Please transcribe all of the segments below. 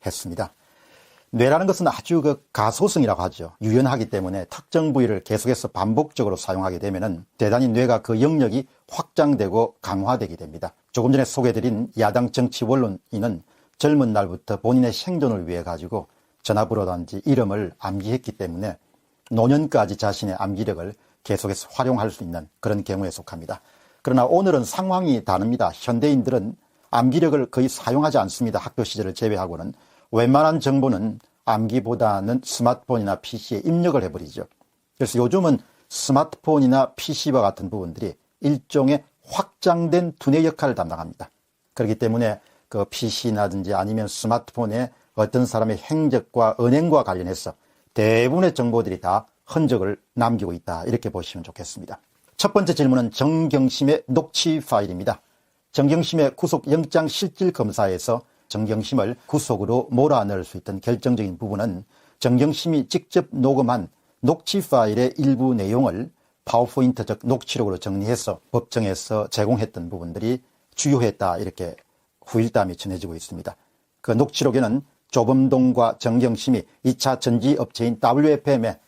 했습니다. 뇌라는 것은 아주 가소성이라고 하죠. 유연하기 때문에 특정 부위를 계속해서 반복적으로 사용하게 되면은 대단히 뇌가 그 영역이 확장되고 강화되게 됩니다. 조금 전에 소개해드린 야당 정치 원론인은 젊은 날부터 본인의 생존을 위해 가지고 전화번호라든지 이름을 암기했기 때문에 노년까지 자신의 암기력을 계속해서 활용할 수 있는 그런 경우에 속합니다. 그러나 오늘은 상황이 다릅니다. 현대인들은 암기력을 거의 사용하지 않습니다. 학교 시절을 제외하고는. 웬만한 정보는 암기보다는 스마트폰이나 PC에 입력을 해버리죠. 그래서 요즘은 스마트폰이나 PC와 같은 부분들이 일종의 확장된 두뇌 역할을 담당합니다. 그렇기 때문에 그 PC나든지 아니면 스마트폰에 어떤 사람의 행적과 은행과 관련해서 대부분의 정보들이 다 흔적을 남기고 있다, 이렇게 보시면 좋겠습니다. 첫 번째 질문은 정경심의 녹취 파일입니다. 정경심의 구속영장 실질 검사에서 정경심을 구속으로 몰아넣을 수 있던 결정적인 부분은 정경심이 직접 녹음한 녹취 파일의 일부 내용을 파워포인트, 즉 녹취록으로 정리해서 법정에서 제공했던 부분들이 주요했다, 이렇게 후일담이 전해지고 있습니다. 그 녹취록에는 조범동과 정경심이 2차 전지업체인 WFM의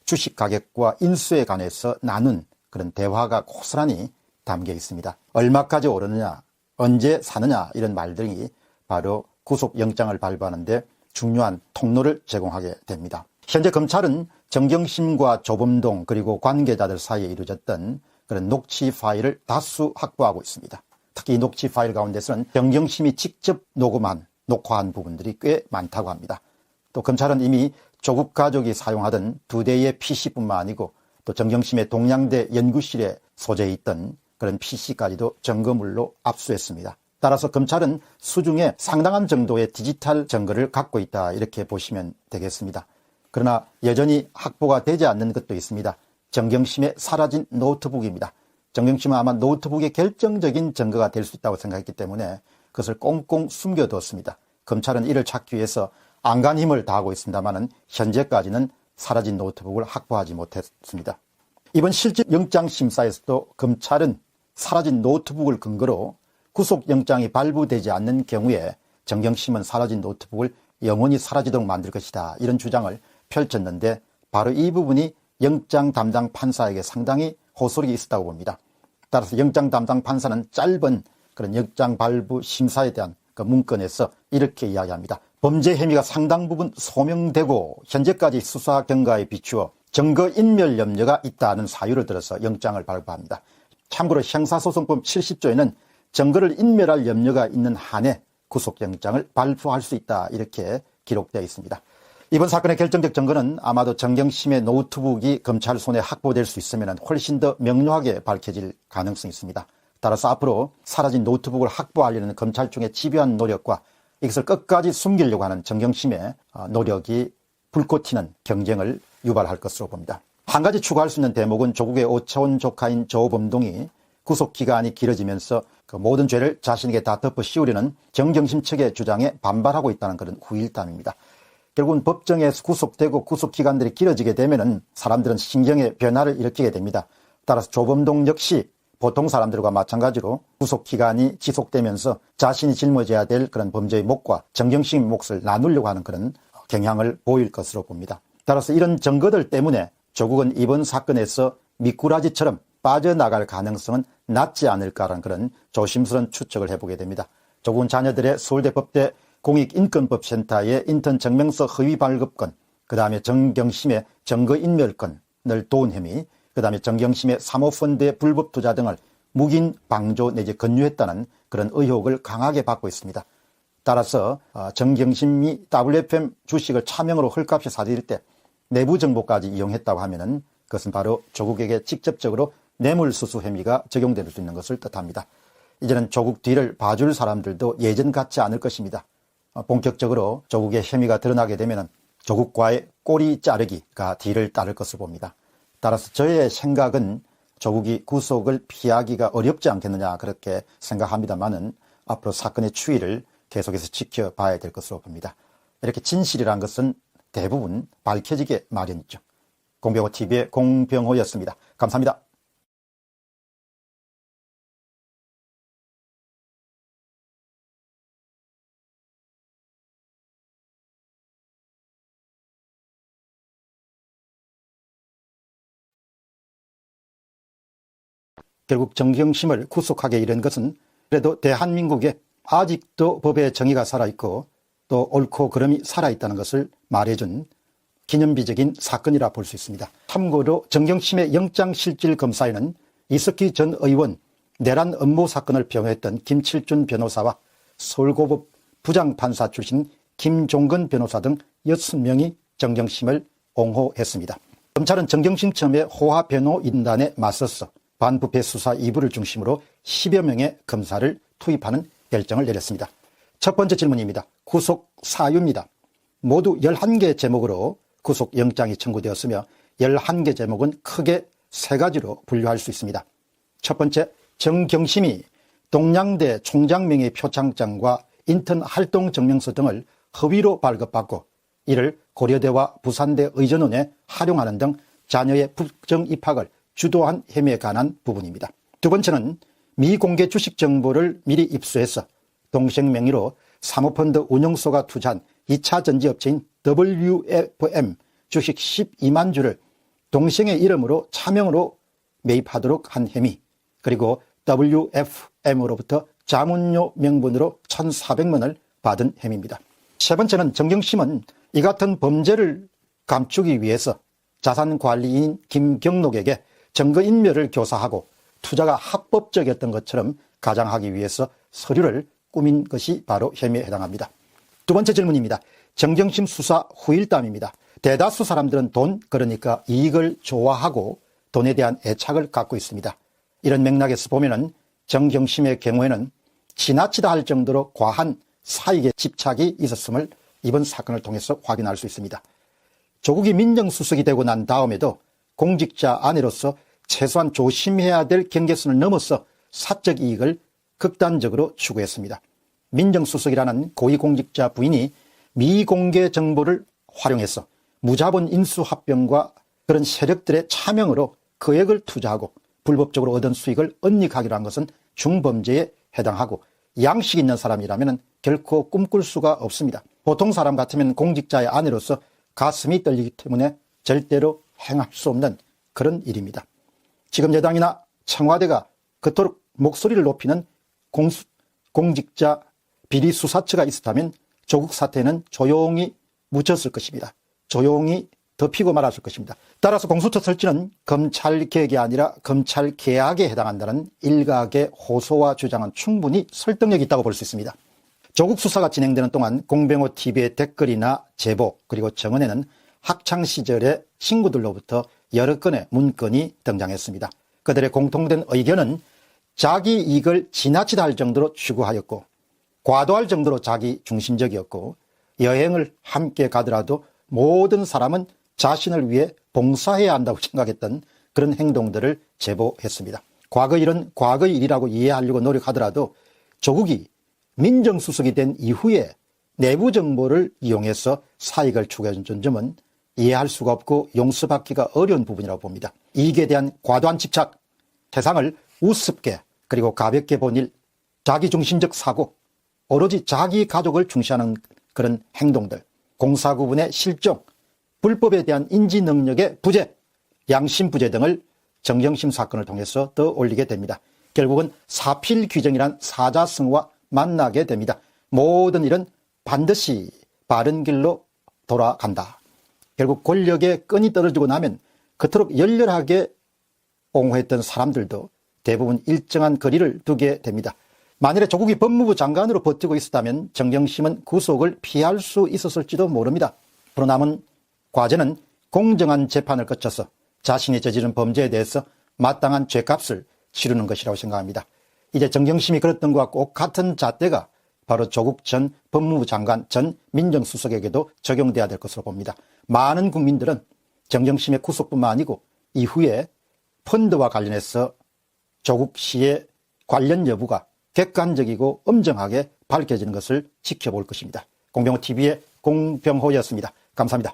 주식 가격과 인수에 관해서 나눈 그런 대화가 고스란히 담겨 있습니다. 얼마까지 오르느냐, 언제 사느냐, 이런 말들이 바로 구속영장을 발부하는데 중요한 통로를 제공하게 됩니다. 현재 검찰은 정경심과 조범동 그리고 관계자들 사이에 이루어졌던 그런 녹취 파일을 다수 확보하고 있습니다. 특히 이 녹취 파일 가운데서는 정경심이 직접 녹화한 부분들이 꽤 많다고 합니다. 또 검찰은 이미 조국 가족이 사용하던 2대의 PC뿐만 아니고 또 정경심의 동양대 연구실에 소재해 있던 그런 PC까지도 증거물로 압수했습니다. 따라서 검찰은 수중에 상당한 정도의 디지털 증거를 갖고 있다, 이렇게 보시면 되겠습니다. 그러나 여전히 확보가 되지 않는 것도 있습니다. 정경심의 사라진 노트북입니다. 정경심은 아마 노트북의 결정적인 증거가 될 수 있다고 생각했기 때문에 그것을 꽁꽁 숨겨두었습니다. 검찰은 이를 찾기 위해서 안간 힘을 다하고 있습니다만 현재까지는 사라진 노트북을 확보하지 못했습니다. 이번 실질영장심사에서도 검찰은 사라진 노트북을 근거로 구속영장이 발부되지 않는 경우에 정경심은 사라진 노트북을 영원히 사라지도록 만들 것이다, 이런 주장을 펼쳤는데 바로 이 부분이 영장 담당 판사에게 상당히 호소력이 있었다고 봅니다. 따라서 영장 담당 판사는 짧은 그런 영장 발부 심사에 대한 그 문건에서 이렇게 이야기합니다. 범죄 혐의가 상당 부분 소명되고 현재까지 수사 경과에 비추어 증거인멸 염려가 있다는 사유를 들어서 영장을 발부합니다. 참고로 형사소송법 70조에는 증거를 인멸할 염려가 있는 한에 구속영장을 발부할 수 있다, 이렇게 기록되어 있습니다. 이번 사건의 결정적 증거는 아마도 정경심의 노트북이 검찰 손에 확보될 수 있으면 훨씬 더 명료하게 밝혀질 가능성이 있습니다. 따라서 앞으로 사라진 노트북을 확보하려는 검찰총의 집요한 노력과 이것을 끝까지 숨기려고 하는 정경심의 노력이 불꽃 튀는 경쟁을 유발할 것으로 봅니다. 한 가지 추가할 수 있는 대목은 조국의 5차원 조카인 조범동이 구속기간이 길어지면서 그 모든 죄를 자신에게 다 덮어 씌우려는 정경심 측의 주장에 반발하고 있다는 그런 후일담입니다. 결국은 법정에서 구속되고 구속기간들이 길어지게 되면은 사람들은 신경의 변화를 일으키게 됩니다. 따라서 조범동 역시 보통 사람들과 마찬가지로 구속기간이 지속되면서 자신이 짊어져야 될 그런 범죄의 몫과 정경심의 몫을 나누려고 하는 그런 경향을 보일 것으로 봅니다. 따라서 이런 증거들 때문에 조국은 이번 사건에서 미꾸라지처럼 빠져나갈 가능성은 낮지 않을까라는 그런 조심스러운 추측을 해보게 됩니다. 조국은 자녀들의 서울대 법대 공익인권법센터의 인턴 증명서 허위 발급건, 그 다음에 정경심의 증거인멸건을 도운 혐의, 그 다음에 정경심의 사모펀드의 불법 투자 등을 묵인, 방조 내지 권유했다는 그런 의혹을 강하게 받고 있습니다. 따라서 정경심이 WFM 주식을 차명으로 헐값에 사들일 때 내부 정보까지 이용했다고 하면은 그것은 바로 조국에게 직접적으로 뇌물수수 혐의가 적용될 수 있는 것을 뜻합니다. 이제는 조국 뒤를 봐줄 사람들도 예전 같지 않을 것입니다. 본격적으로 조국의 혐의가 드러나게 되면 조국과의 꼬리 자르기가 뒤를 따를 것을 봅니다. 따라서 저의 생각은 조국이 구속을 피하기가 어렵지 않겠느냐, 그렇게 생각합니다만은 앞으로 사건의 추이를 계속해서 지켜봐야 될 것으로 봅니다. 이렇게 진실이란 것은 대부분 밝혀지게 마련이죠. 공병호TV의 공병호였습니다. 감사합니다. 결국 정경심을 구속하게 이른 것은 그래도 대한민국에 아직도 법의 정의가 살아있고 또 옳고 그름이 살아있다는 것을 말해준 기념비적인 사건이라 볼 수 있습니다. 참고로 정경심의 영장실질검사에는 이석기 전 의원 내란 음모 사건을 변호했던 김칠준 변호사와 서울고법 부장판사 출신 김종건 변호사 등 6명이 정경심을 옹호했습니다. 검찰은 정경심 처음에 호화 변호인단에 맞서서 반부패 수사 2부를 중심으로 10여 명의 검사를 투입하는 결정을 내렸습니다. 첫 번째 질문입니다. 구속 사유입니다. 모두 11개 제목으로 구속영장이 청구되었으며 11개 제목은 크게 3가지로 분류할 수 있습니다. 첫 번째, 정경심이 동양대 총장명의 표창장과 인턴 활동 증명서 등을 허위로 발급받고 이를 고려대와 부산대 의전원에 활용하는 등 자녀의 부정 입학을 주도한 혐의에 관한 부분입니다. 두 번째는 미공개 주식 정보를 미리 입수해서 동생 명의로 사모펀드 운용소가 투자한 2차 전지업체인 WFM 주식 12만 주를 동생의 이름으로 차명으로 매입하도록 한 혐의, 그리고 WFM으로부터 자문료 명분으로 1,400만원을 받은 혐의입니다. 세 번째는 정경심은 이 같은 범죄를 감추기 위해서 자산관리인 김경록에게 증거인멸을 교사하고 투자가 합법적이었던 것처럼 가장하기 위해서 서류를 꾸민 것이 바로 혐의에 해당합니다. 두 번째 질문입니다. 정경심 수사 후일담입니다. 대다수 사람들은 돈, 그러니까 이익을 좋아하고 돈에 대한 애착을 갖고 있습니다. 이런 맥락에서 보면은 정경심의 경우에는 지나치다 할 정도로 과한 사익에 집착이 있었음을 이번 사건을 통해서 확인할 수 있습니다. 조국이 민정수석이 되고 난 다음에도 공직자 아내로서 최소한 조심해야 될 경계선을 넘어서 사적 이익을 극단적으로 추구했습니다. 민정수석이라는 고위공직자 부인이 미공개 정보를 활용해서 무자본 인수합병과 그런 세력들의 차명으로 거액을 투자하고 불법적으로 얻은 수익을 은닉하기로 한 것은 중범죄에 해당하고 양식 있는 사람이라면 결코 꿈꿀 수가 없습니다. 보통 사람 같으면 공직자의 아내로서 가슴이 떨리기 때문에 절대로 행할 수 없는 그런 일입니다. 지금 여당이나 청와대가 그토록 목소리를 높이는 공직자 비리수사처가 있었다면 조국 사태는 조용히 묻혔을 것입니다. 조용히 덮이고 말았을 것입니다. 따라서 공수처 설치는 검찰 개혁이 아니라 검찰 개혁에 해당한다는 일각의 호소와 주장은 충분히 설득력이 있다고 볼 수 있습니다. 조국 수사가 진행되는 동안 공병호 TV의 댓글이나 제보 그리고 정언에는 학창시절의 친구들로부터 여러 건의 문건이 등장했습니다. 그들의 공통된 의견은 자기 이익을 지나치다 할 정도로 추구하였고 과도할 정도로 자기 중심적이었고 여행을 함께 가더라도 모든 사람은 자신을 위해 봉사해야 한다고 생각했던 그런 행동들을 제보했습니다. 과거 일은 과거의 일이라고 이해하려고 노력하더라도 조국이 민정수석이 된 이후에 내부 정보를 이용해서 사익을 추구해준 점은 이해할 수가 없고 용서받기가 어려운 부분이라고 봅니다. 이익에 대한 과도한 집착, 세상을 우습게 그리고 가볍게 본 일, 자기중심적 사고, 오로지 자기 가족을 중시하는 그런 행동들, 공사구분의 실종, 불법에 대한 인지 능력의 부재, 양심 부재 등을 정경심 사건을 통해서 더 올리게 됩니다. 결국은 사필 규정이란 사자성어와 만나게 됩니다. 모든 일은 반드시 바른 길로 돌아간다. 결국 권력의 끈이 떨어지고 나면 그토록 열렬하게 옹호했던 사람들도 대부분 일정한 거리를 두게 됩니다. 만일에 조국이 법무부 장관으로 버티고 있었다면 정경심은 구속을 피할 수 있었을지도 모릅니다. 앞으로 남은 과제는 공정한 재판을 거쳐서 자신이 저지른 범죄에 대해서 마땅한 죄값을 치르는 것이라고 생각합니다. 이제 정경심이 그랬던 것과 꼭 같은 잣대가 바로 조국 전 법무부 장관 전 민정수석에게도 적용돼야 될 것으로 봅니다. 많은 국민들은 정경심의 구속뿐만 아니고 이후에 펀드와 관련해서 조국 씨의 관련 여부가 객관적이고 엄정하게 밝혀지는 것을 지켜볼 것입니다. 공병호 TV의 공병호였습니다. 감사합니다.